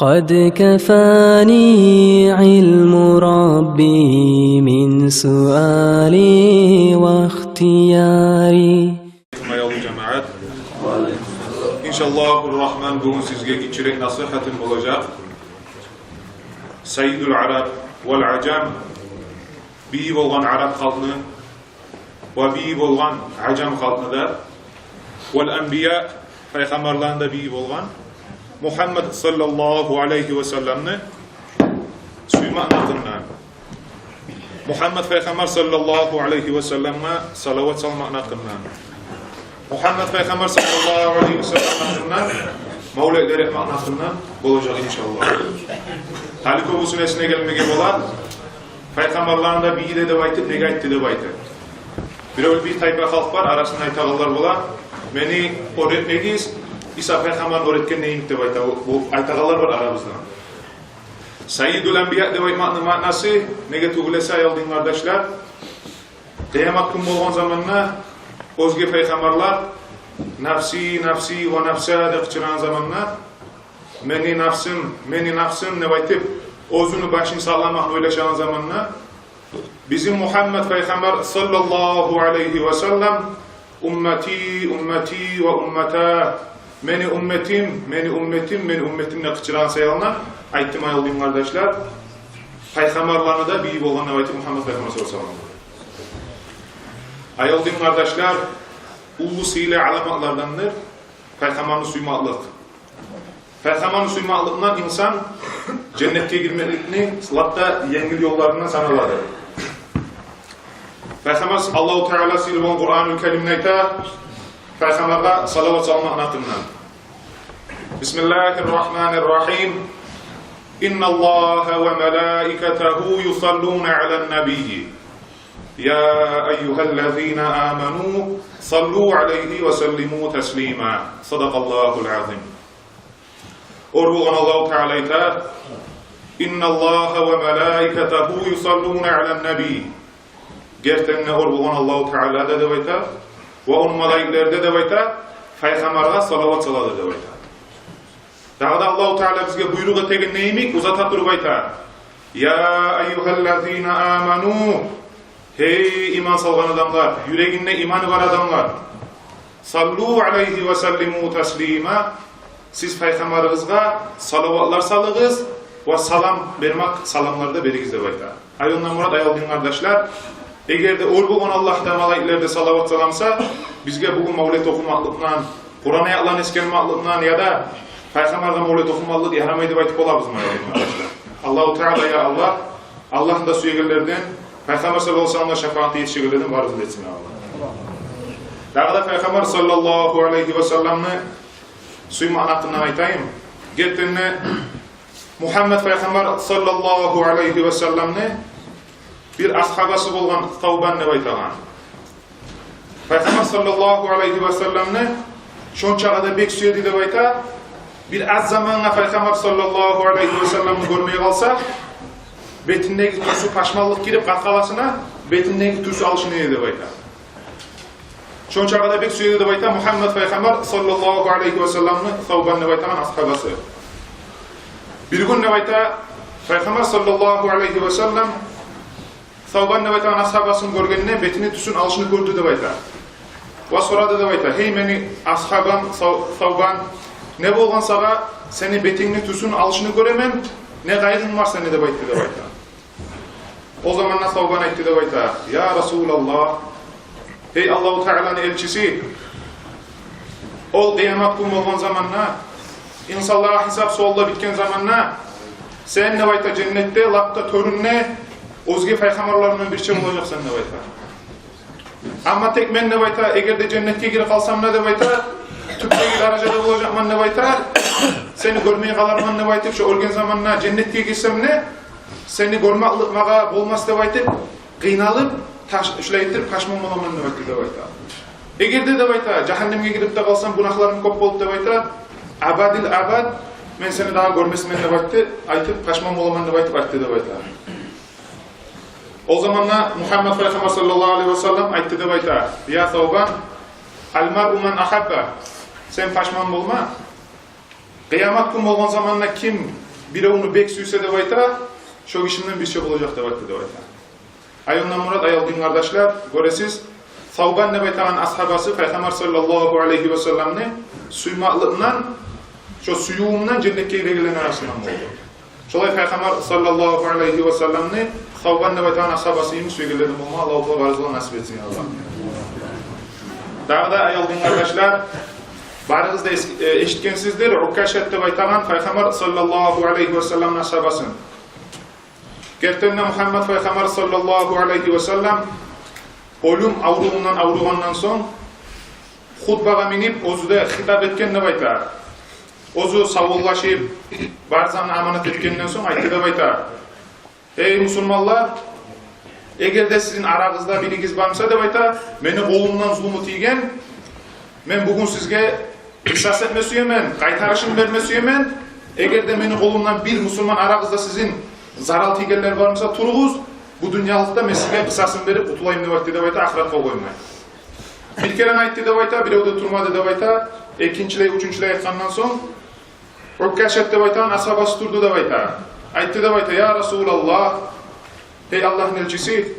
قد كفاني علم ربي من سؤالي واختياري. İnşallahurrahman bugün sizge içerek nasihatim olacak. Seyyidul Arab vel Acam, biyi bolgan Arab halkını ve biyi bolgan Acam halkını da vel Enbiya, peygamberlerinde biyi bolgan Muhammed sallallahu aleyhi ve sellem'ni suymak naqınna. Muhammed peygamber sallallahu aleyhi ve sellem'e salavat salmak naqınna. Muhammed peygamber sallallahu aleyhi ve sellem'e mevleleri etmek naqınna olacak inşallah. Haliko bu sünesine gelmege bolar. Peygamberlerinde biyi de baytı, negaytti de baytı. Bir tayfa halk var, arasında aytağalar bolar. Meni öğretmegiz, İsa Peygamber öğretken neyim de bayta, bu aytağalar var aramızda. Seyyidul Enbiya de baytmanın manası, nege tuğulese ayaldığın kardeşler, kıyamet gün bolğan zamanına, özge peygamberler, nafsi ve nafsa de kıçıran zamanına, meni nafsım ne baytip, özünü başını sallamak oylaşan zamanına, bizim Muhammed Peygamber sallallahu aleyhi ve sellem, ümmeti ve ümmeta, meni ümmetimle kıçıran sayalına ayttim ayaldığım kardeşler, peygamberlerine de büyük olan nevayeti Muhammed Peygamber sallallahu aleyhi ve sellem. Ayaldığım kardeşler, ulusuyla alamaklardandır, peygamberini suymaklık. Peygamberini suymaklıktan insan cennete girmelikini hatta yengil yollarından sanırlar. Peygamber Allah-u Teala silvan Kur'an-ı Kerim'neyte Peygamber'e salavat salmak naqınnan. Bismillahirrahmanirrahim. İnna Allaha ve melâiketehu yusallûne alen nebiyyi. Ya eyyühellezîne âmenû sallû aleyhi ve sellimû teslîmâ. Sadakallâhul azim. Orbuğun Allah-u Teala'yta İnna Allaha ve melâiketehu yusallûne alen nebiyyi. Gertenine orbuğun Allah-u Teala'da devayta ve onun malaiklerinde devayta Peygamber'e salavat saladı devayta. Daha da Allah-u Teala bizge buyruğu tegin neyimik uzatat durbayta. Ya eyyühellezîne âmenû. Hey iman salgan adamlar, yüreğinde imanı var adamlar. Sallu aleyhi ve sellimû teslîmâ. Siz Peygamber'inizge salavatlar salığız ve salam vermek salamlarda berigiz devayta. Ayondan murad ayaldığın kardeşler, eğer de orbuğun Allah'ta malaiklerinde salavat salamsa, bizge bugün mevlet okumaklıktan, Kur'an'a yaklan eskermaklıktan ya da Peygamber'de mevlet okumaklık yaramaydı baytık ola bizim ayaldığın kardeşler. Allah-u Teala ya Allah, Allah'ın da süyegerlerden, Peygamber sallallahu aleyhi ve sellem'e şefaati yetişegerlerden varız etsin Allah. Daha da Peygamber sallallahu aleyhi ve sellem'e suyma anlattığından aytayım. Gettiğinde Muhammed Peygamber sallallahu aleyhi ve sellem'e bir ashabası bolgan Tavban ne baytağan. Peygamber sallallahu aleyhi ve sellem'ne şonçağa bek suyedi de bayta. Bir az zamanla Peygamber sallallahu aleyhi ve sellem'ni görmeye kalsa betindeki tusu paşmallık girip kalkalasına betindeki tusu alışını yedi bayta. Şonçağa bek suyedi de bayta Muhammed Peygamber sallallahu aleyhi ve sellem'ni Tavban ne baytağan ashabası. Bir gün ne bayta Peygamber sallallahu aleyhi ve sellem Tavban ne baytağın ashabasını görgenine betini tüsün alışını gördü de bayta. Ve soradı da bayta, hey meni ashabam Tavban, ne bolgan sağa seni betinini tüsün alışını göremem, ne gayrın var seni de baytı de bayta. O zamanla Tavban etti de bayta, ya Resulallah, hey Allah-u Teala'nın elçisi, ol kıyamet gün bolgan zamanla, insanlara hesap soğulla bitken zamanla, sen ne bayta cennette, lapta törünne, özge peygamberlerden bir şey olacak sen ne bayta. Ama tek men ne bayta, eğer de cennetke girip kalsam ne bayta, tüpteki aracada olacak man ne bayta, seni görmeye kalarman ne bayta, şu ölgen zamanla cennetke girsem ne, seni görmaklık mağa bolmaz ne bayta, kıynalıp, şulaytırıp kaçmamalı man ne bayta de bayta. Eğer de bayta, cehennemge girip de kalsam günahlarım kop bolup de bayta, abadil abad, men seni daha görmesim ne bayta, aytıp kaçmamalı man ne bayta de bayta. O zamanla Muhammed Peygamber sallallahu aleyhi ve sellem aytti de bayta, ya Tavban, al-mar'u men ahabba, sen paşman bolma, Kıyamet gün olgan zamanla kim birovunu bek suysa deb ayta, şo kişimden bir şey olacak deb aytdı deb ayta. Ayondan murad ayol din kardeşler, göresiz, Savban deb aytagan ashabası Peygamber sallallahu aleyhi ve sellemni suymaklığından, şo suyuğundan cennetke giregilen arasından oldu. Şolay Peygamber sallallahu aleyhi ve sellemni Savban deb aytagan ashabasıyım suygilerden olma, Allah-u Teala barizliğini nasip etsin Allah. Dağda ayol din kardeşler, barınızda eşitkensizdir, Ukkaşet deb aytagan Peygamber sallallahu aleyhi ve sellem'in ashabasın. Gertende Muhammed Peygamber sallallahu aleyhi ve sellem ölüm avruğundan avruğandan son hutbaga minip ozuda hitap etken deb aytar. Ozu savullaşıp barzanı amanet etkenden son aytı deb aytar. Ey musulmanlar, egerde sizin arağızda birigiz barmsa deb aytar, meni kolumdan zulmü tiygen, men bugün sizge kısas etme süyemen, kaytarışın verme süyemen, egerde meni kolumdan bir musulman arağızda sizin zaral tiygenler varmasa turğuz, bu dünyalıkta men sizge kısasını verip utulayım deb aytı deb aytar, ahiratga koymay. Bir kere aytı deb aytar, birovda turmadı deb aytar, ikinçiley, üçüncüley aytkandan son, Ukkaşet deb aytagan ashabası turdu deb aytar. Aytı deb aytar, ya Resulallah, ey Allah'ın elçisi,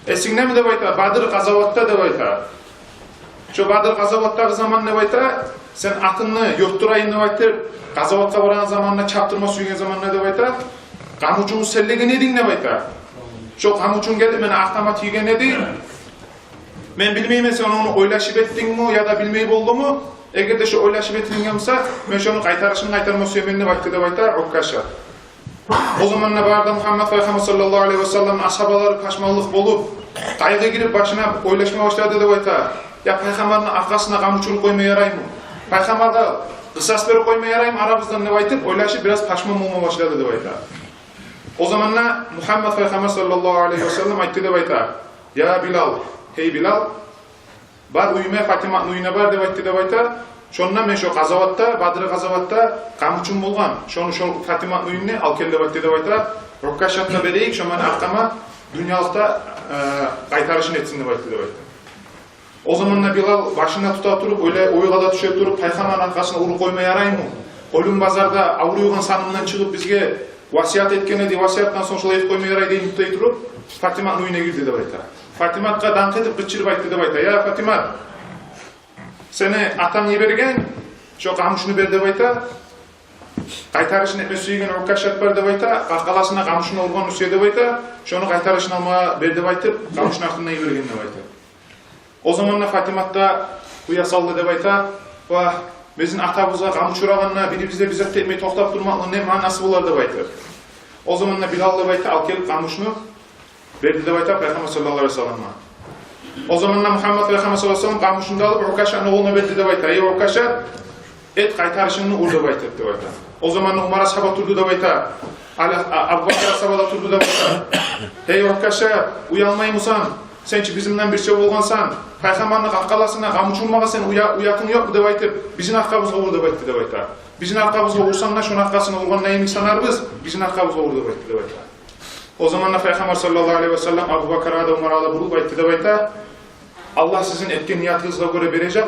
esingde mi deb aytar, Badr gazavatta deb aytar. Şu Badr gazavattagi zaman deb aytar, sen atını yotturayın deb aytar, gazavatka boran zamanına çaptırma suygen zamanına deb aytar, gamuchunu sellegen eding deb aytar. Şu gamuchun geldi, meni ahtama tiygen edi, men bilmeymen sen onu oylaşıp etdingmi ya da bilmey boldumu, egerde şu oylaşıp etdingen bolsa, men şonu qaytarışını qaytarma süyemen deb aytdı deb aytar Ukkaşa. O zamanla barda Muhammed Peygamber sallallahu aleyhi ve sellem ashabaları paşmallık bolup, qayga girip başına oylaşma başladı deb aytar. Ya Peygamber'in arkasına gamuchuluk koymay yaraymy? Peygamber'ga kısas berip koymay yaraymy arabızdan deb aytıp, oylaşıp biraz paşman bolma başladı deb aytar. O zamanla Muhammed Peygamber sallallahu aleyhi ve sellem aytdı deb aytar. Ya Bilal, hey Bilal, bar uyume Fatima'nın uyuna bar deb aytdı deb aytar. Şondan men şu gazavatta, Badr gazavatta gamuchum bolgan. Şonu Fatima'nın uyuna al kel deb aytdı deb aytar. Ukkaşatla bereyik, şu meni arkama dünyalıkta qaytarışın etsin deb aytdı deb aytar. O zamanla Bilal başına tuta turup, öyle oygada düşe turup, Peygamber'in arkasına uru koymay yaraymy? Ölüm bazarda avruğun sanımından çıkıp bizge vasiyat etken edi, vasiyattan soň şolay et koymay yaray deyin tutay turup, Fatima'nın uyuna girdi deb aytar. Fatimatga dank edip gıçırıp aytdı deb aytar. Ya Fatimat, seni atan yibergen, şu gamuchunu ber deb aytar. Qaytarışın etme süygen Ukkaşat bar deb aytar. Qaqalasına gamuchunu urgan üsye deb aytar. Şonu qaytarışını alma ber deb aytıp, gamuchunu aqtından yibergen deb aytar. O zamanla Fatimat'ta uya saldı deb aytar. Vah, bizim atabızga gamuch uraganna biri bize bizat etmey toktap durmaklığın ne manası bolar deb aytar. O zamanla Bilal deb aytar, al kelip gamuchunu berdi deb aytar Peygamber sallallahu aleyhi ve sellem'e. O zamanla Muhammed Peygamber sallallahu aleyhi ve sellem gamuchunu alıp Ukkaşa'nın oğluna berdi deb aytar. Ey Ukkaşa, et qaytarışını ur deb aytar deb aytar. O zamanla Umar ashaba turdu deb aytar. Abu Bakr ashaba turdu deb aytar. Ey Ukkaşa, uyanmaymışsan, sençi bizimden bir şey bolgansan, Peygamber'in qaqalasına gamuchulmaga sen uyakın yok deb aytıp, bizim arqabızga ur deb aytdı deb aytar. Bizim arqabızga ursanlar, şonu arqasına urgandan emin sanarbız, bizim arqabızga ur deb aytdı deb aytar. O zamanla Peygamber sallallahu aleyhi ve sellem Abu Bakr'a da Umar'a da bulup aytdı deb aytar. Allah sizin etken niyatınızga göre berecek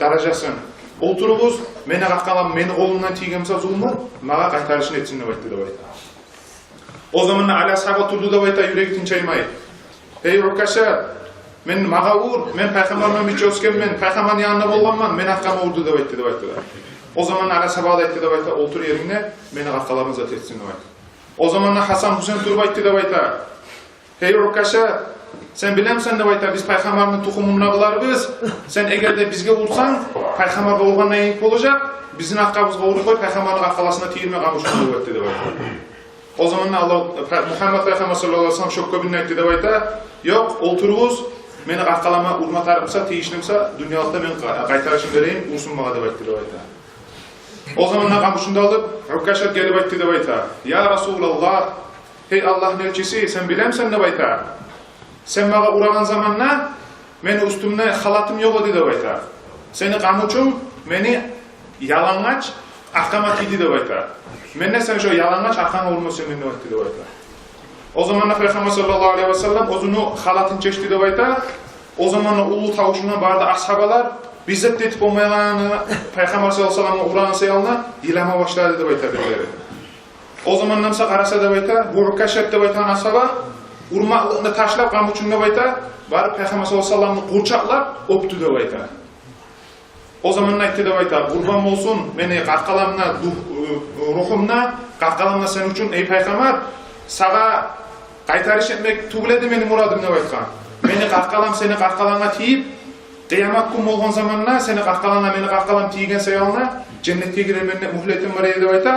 darajasın. Oturuguz, meni qaqalam, meni kolumdan tiygensa zulmü, maga qaytarışını etsin deb aytdı deb aytar. O zamanla Ali ashaba turdu deb aytar, yüregi tinçaymay. Ey Ukkaşa, men maga ur, men Peygamber'den bir çözkenmen, Peygamber'in yanına bolganman, men arqama urdu deb aytdı deb ayttılar. O zaman Ali ashaba da aytdı deb aytar, otur yerine, meni qaqalarını zat etsin deb aytdı. O zamanla Hasan Hüseyin turub aytdı deb aytar. Ey Ukkaşa, sen bilemsen deb aytar, biz Peygamber'in tuxumuna qılarбыз. Sen egerde bizge ursan, Peygamber'ga urgandan eyin bolacak, bizim arqabızga urup koy, Peygamber'in qaqalasına tiyirme gamuchunu deb aytdı deb aytar. O zamanla Muhammed Peygamber sallallahu aleyhi ve sellem şok köbünün aytdı deb aytar. Yok, olturuguz, meni qaqalama urmatarımsa, tiyişlimsa, dünyalıkta men qaytarışın bereyim, ursun maga deb aytdı deb aytar. O zamanla gamuchunu alıp, Ukkaşat gelip aytdı deb aytar. Ya Resulallah, hey Allah'ın elçisi, sen bilemsen deb aytar. Sen maga uragan zamanla, meni üstümde halatım yok edi deb aytar. Seni gamuchum, meni yalangach, arqama tiydi deb aytar. Menne sen şu yalangach arqama urmasın deb aytdı deb aytar. O zamanla Peygamber sallallahu aleyhi ve sellem ozunu halatını çeşti deb aytar. O zamanla ulu tavuşundan barda ashabalar, bizzat etip olmayanı Peygamber sallallahu aleyhi ve sellem'e uragan sayalına dilama başladı deb aytar. O zaman namsa qarasa deb ayta, bu Ukashat deb aytan ashaba urmaqlığını taşlab qam uchun deb ayta, barib Payg'ambar sollallohu alayhi vasallamni qo'lchaqlab o'pdi deb ayta. O zaman aytdi deb ayta, qurban bo'lsin meni qarqalamna ruhimna, qarqalamna sen uchun ey payg'ambar, sağa qaytarish etmek tug'iladi meni muradim deb aytgan. Meni qarqalam seni qarqalanga tiyib, qiyomat kun bo'lgan zamonda seni qarqalanga meni qarqalam tiygan sayolna jannatga kiraman deb muhlatim bor edi deb ayta,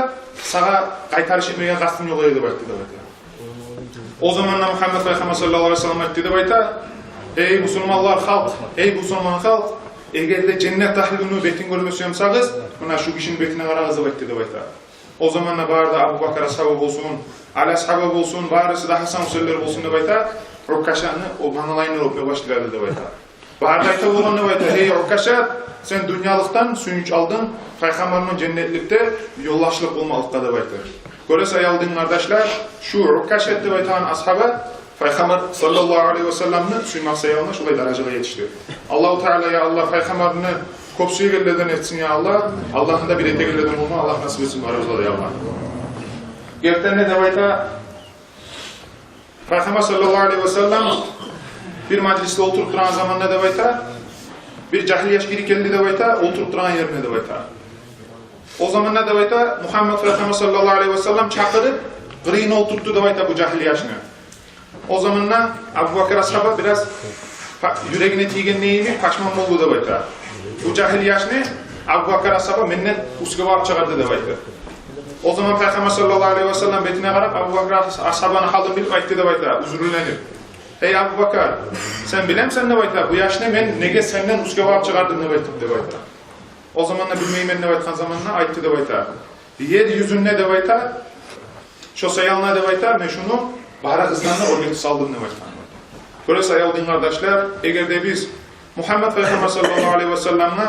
sağa qaytarish etmagan qasdim yo'q edi deb aytdi deb ayta. O zamonda Muhammad payg'ambar sallallohu alayhi vasallam aytdi deb ayta, ey musulmonlar xalq, ey musulmon xalq, eğerde cennet tahlilini betin görmesi yamsağız, buna şu kişinin betine qarağızı aytdi deb ayta. O zamanla barda Abu Bakr ashab olsun, Ali ashab olsun, barisi de Hasan Hüseyinler olsun deb ayta, Ukashani o banalayını öpmeye başladı deb ayta. Barda ayta bolgan deb ayta, ey Ukashat, sen dünyalıktan suyunç aldın, Peygamberinin cennetlikte yollaşlık olmalıkta deb ayta. Görese ayaldın kardeşler, şu Ukashat deb aytan ashaba Peygamber sallallahu aleyhi ve sellem'nin suymak sayalına şulay dereceye yetişti. Allah-u Teala ya Allah Peygamber'ini köp suygellerden etsin ya Allah. Allah'ın da bir etegellerden olma Allah nasip etsin aramızda ya Allah. Gertenle devayta Peygamber sallallahu aleyhi ve sellem bir mecliste oturup duran zamanla devayta bir cahiliye biri geldi devayta oturup duran yerine devayta. O zaman ne devayta Muhammed Peygamber sallallahu aleyhi ve sellem çakırıp gırine oturttu devayta bu cahiliyesini. O zamanla Abu Bakr ashaba biraz yüreğine tiygen neyimi kaçman oldu deb ayta. Bu cahiliyasini Abu Bakr ashaba menden ustiga borib chiqardi deb ayta. O zaman Peygamber sallallohu alayhi ve sellem betine qarab Abu Bakr ashabani halini bilib aytdi deb ayta, uzrlanib. Ey Abu Bakr, sen bilemsen deb ayta, bu yaşni men nega senden ustiga borib chiqardim deb aytdi deb ayta. O zamanla bilmeymen deb aytgan zamanla aytdi deb ayta. Yer yüzünne deb ayta, şu sayalına deb ayta, men şunu bahara kızlarına oraya saldım ne var? Böyle sayaldığın kardeşler, eğer de biz Muhammed Peygamber sallallahu aleyhi ve sellem'e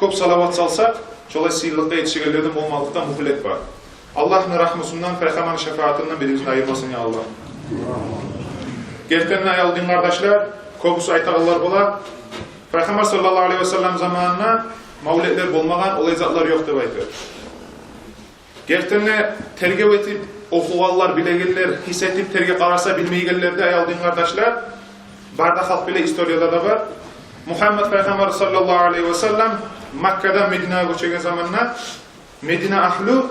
çok salavat salsak, şolay sıyırlıkta yetişkilerden olmalıkta muhillet var. Allah'ın rahmusundan, Peygamber'in şefaatinden birimizin ayırmasın ya Allah. Gerçekten ayaldığın kardeşler, kobusu aytağlar bola, Peygamber sallallahu aleyhi ve sellem zamanına mavletler olmadan olay zatlar yok deb aytır. Gerçekten tergib etip okuvallar, bilegeller, hissetip terge qarasa bilmeygellerde ayaldığın kardeşler, barda halk bile istoriyalarda var. Muhammed Peygamber sallallahu aleyhi ve sellem Makke'den Medine'ye göçegen zamanla Medine ahlu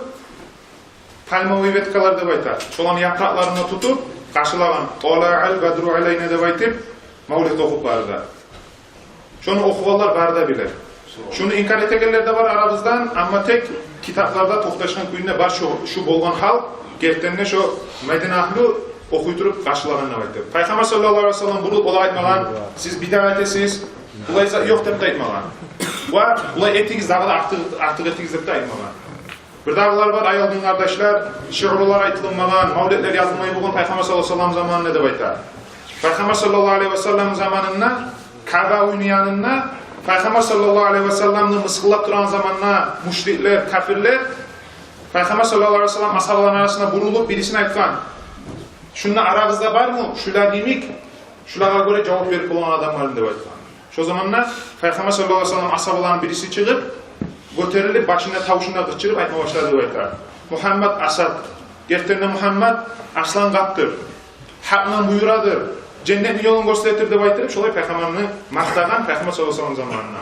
palmavi vetkalar deb aytar. Şolan yapraklarını tutup, karşılagan Tala'al badru aleyne deb aytip, mavlid okup barda. Şunu okuvallar barda bile. Şunu inkar etegeller de var aramızdan, ama tek kitaplarda toxtaşkan kuyunda var şu bolgan halk, gerçekten şu Medine ahlu okuyturup karşılanan aytdı. Peygamber sallallahu aleyhi ve sellem bulup olay aytmagan, siz bidat etesiz, bulay yok deb aytmagan. Var, bulay etiniz dağda artık etiniz deb aytmagan. Bir dağlar var ayaldığın kardeşler, şiirler aytılmagan, mavlidler yazılmayı bugün Peygamber sallallahu aleyhi ve sellem zamanında deb aytar. Peygamber sallallahu aleyhi ve sellem zamanında Kabe oynayanında Peygamber sallallahu aleyhi ve sellem'ni mısıqlab turan zamanına müşrikler, kafirler Peygamber sallallahu aleyhi ve sellem ashabların arasında burulup birisine aytgan. Şundan aranızda var mı? Şular demik, şulara göre cevap verip olan adamların deb aytgan. Şu zamanlar Peygamber sallallahu aleyhi ve sellem ashablarının birisi çıkıp göterilip başına tavuşuna kıçırıp aytma başladı deb aytar. Muhammed Asad, gerçekten Muhammed aslan kaptır. Hakla buyuradır. Cennetin yolunu göstertir deb aytırıp şolay Peygamberni maqtagan Peygamber sallallahu aleyhi ve sellem zamanına.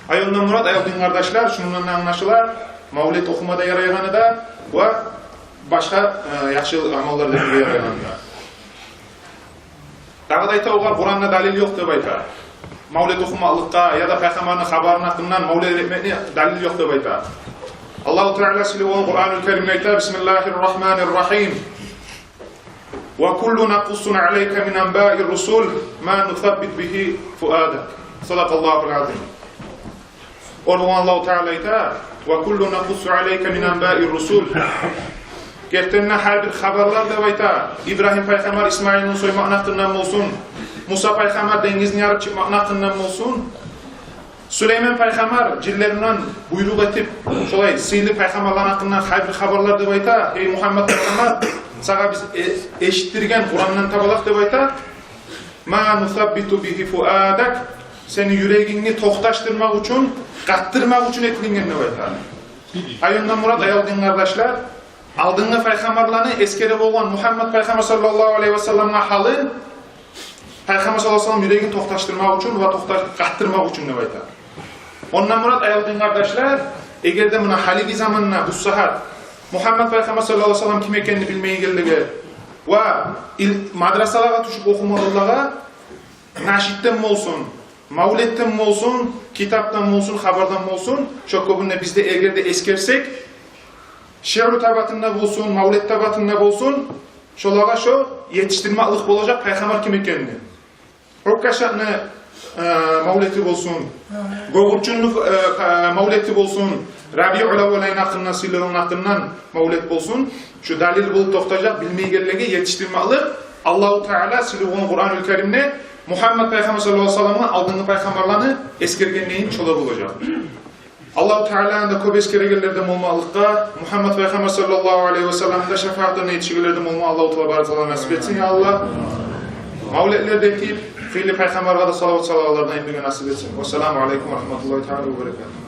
Ayoldan murad ayaldığın kardeşler şundan anlaşılar mavlid okumada yarayanı da ve başka yaxşı amallarda yarayanı da. Dağda ayta oğar Kur'an'da dalil yok deb aytar. Mavlid okumalıkta ya da Peygambernin habarının hakkından mavlid etmekine dalil yok deb aytar. Allah-u Teala silahı Kur'an-ı Kerim'de aytar. Bismillahirrahmanirrahim. وَكُلُّ نَقُصٌ عَلَيْكَ مِنْ أَنْبَاءِ الرُّسُولِ مَا نُثَبِّتْ بِهِ فُؤَادَكَ صَدَقَ اللّٰهُ الْعَظِيمُ. Orada Allah-u Teala aytar. وَكُلُّ نَقُصُ عَلَيْكَ مِنْ أَنْبَاءِ الرُّسُولِ Gerçekten her bir haberler de aytar. İbrahim Peygamber İsmail'in soymak hakkından olsun. Musa Peygamber dengizini yarıp çıkmak hakkından olsun. Süleyman Peygamber cillerinden buyruk etip şolay sihirli Peygamberlerin hakkından her bir haberler de aytar. Ey Muhammed Peygamber sağa biz eşittirgen Kur'an'dan tabalak deb aytar. Ma nusabbitu bihi fuadak seni yüreğini toxtaştırmak için, qattırmak için etlingen deb aytar. Ayondan murad ayaldığın kardeşler, Aldığınғы peygamberlarını eskere bolgan Muhammed Peygamber sallallahu aleyhi ve sellem'e halı Peygamber sallallahu aleyhi ve sellem yüreğini toxtaştırmak için ve qattırmak için ne aytar. Ondan murat ayaldığın kardeşler, eğer de buna haligi zamanına bu sahat Muhammed Peygamber sallallahu aleyhi ve sellem kim ekenini bilmeyi geldiği ve madrasalara düşüp okumalılara naşitten olsun, mavletten olsun, kitaptan olsun, haberdan olsun, çok köbünle bizde eğer de eskersek şiir tabatında olsun, mavlet tabatında olsun, şolağa şu yetiştirmelik olacak Peygamber kim ekenini. Rokkaşatını mavleti olsun, Gogurçunluk mavleti olsun, Rabi'ul Avvalay'ın hakkından, Silah'ın hakkından mavlet olsun, şu dalil bulup toxtacak bilmeyi geldiği yetiştirmelik Allah-u Teala Silah'ın Kur'an-ı Kerim'de Muhammed Peygamber sallallahu aleyhi ve sellem'in aldığını peygamberlerini eskergenliğin çoğu bulacak. Allah-u Teala'nın da köp eskergenlerden olmalıkta, Muhammed Peygamber sallallahu aleyhi ve sellem'in de şefaatlerine yetişkilerden olmalı Allah-u Teala nasip etsin ya Allah. Mavletlerdeki fiili peygamberlere de salavat salalardan hepine nasip etsin. Vesselamu aleyküm ve rahmetullahi teala ve berekatuhu.